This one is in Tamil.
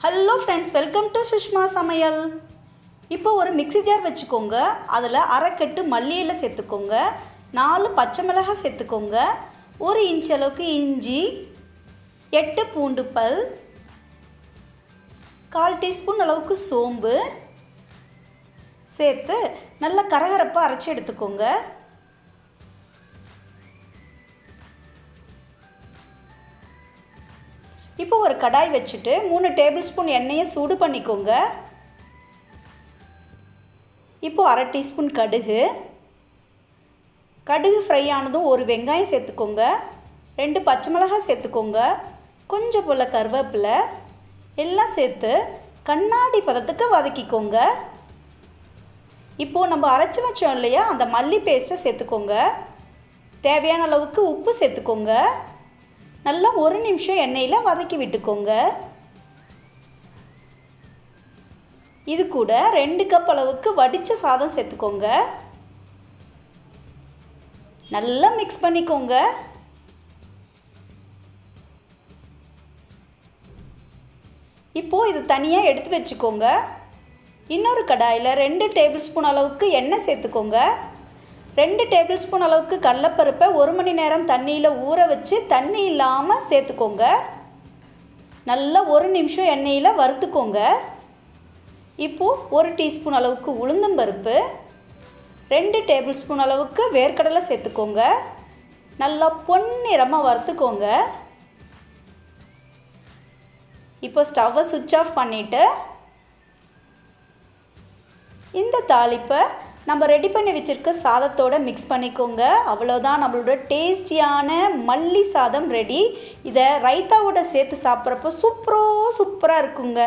Hello friends, welcome to Sushma சமையல். இப்போ ஒரு மிக்ஸி ஜார் வச்சுக்கோங்க. அதில் அரை கட்டு மல்லி இலை சேர்த்துக்கோங்க, 4 பச்சை மிளகாய் சேர்த்துக்கோங்க, 1 இன்ச் அளவுக்கு இஞ்சி, 8 பூண்டு பல், 1/4 டீஸ்பூன் அளவுக்கு சோம்பு சேர்த்து நல்லா கரகரப்பாக அரைச்சி எடுத்துக்கோங்க. இப்போ ஒரு கடாய் வச்சுட்டு 3 டேபிள் ஸ்பூன் எண்ணெயை சூடு பண்ணிக்கோங்க. இப்போ அரை டீஸ்பூன் கடுகு ஃப்ரை ஆனதும் ஒரு வெங்காயம் சேர்த்துக்கோங்க, 2 பச்சை மிளகாய் சேர்த்துக்கோங்க, கொஞ்சம் போல் கருவேப்பிலை எல்லாம் சேர்த்து கண்ணாடி பதத்துக்கு வதக்கிக்கோங்க. இப்போது நம்ம அரைச்சி வச்சோம் இல்லையா, அந்த மல்லி பேஸ்ட்டை சேர்த்துக்கோங்க. தேவையான அளவுக்கு உப்பு சேர்த்துக்கோங்க. நல்லா 1 நிமிஷம் எண்ணெயில் வதக்கி விட்டுக்கோங்க. இது கூட 2 கப் அளவுக்கு வடித்த சாதம் சேர்த்துக்கோங்க. நல்லா மிக்ஸ் பண்ணிக்கோங்க. இப்போது இது தனியாக எடுத்து வச்சுக்கோங்க. இன்னொரு கடாயில் 2 டேபிள் ஸ்பூன் அளவுக்கு எண்ணெய் சேர்த்துக்கோங்க. 2 டேபிள் ஸ்பூன் அளவுக்கு கடலைப்பருப்பை 1 மணி நேரம் தண்ணியில் ஊற வச்சு தண்ணி இல்லாமல் சேர்த்துக்கோங்க. நல்லா 1 நிமிஷம் எண்ணெயில் வறுத்துக்கோங்க. இப்போது 1 டீஸ்பூன் அளவுக்கு உளுந்தம்பருப்பு, 2 டேபிள் ஸ்பூன் அளவுக்கு வேர்க்கடலை சேர்த்துக்கோங்க. நல்லா பொன்னிறமாக வறுத்துக்கோங்க. இப்போ ஸ்டவ்வை சுவிட்ச் ஆஃப் பண்ணிவிட்டு இந்த தாளிப்பை நம்ம ரெடி பண்ணி வச்சுருக்க சாதத்தோடு மிக்ஸ் பண்ணிக்கோங்க. அவ்வளோதான், நம்மளோட டேஸ்டியான மல்லி சாதம் ரெடி. இதை ரைத்தாவோட சேர்த்து சாப்பிட்றப்போ சூப்பராக இருக்குங்க.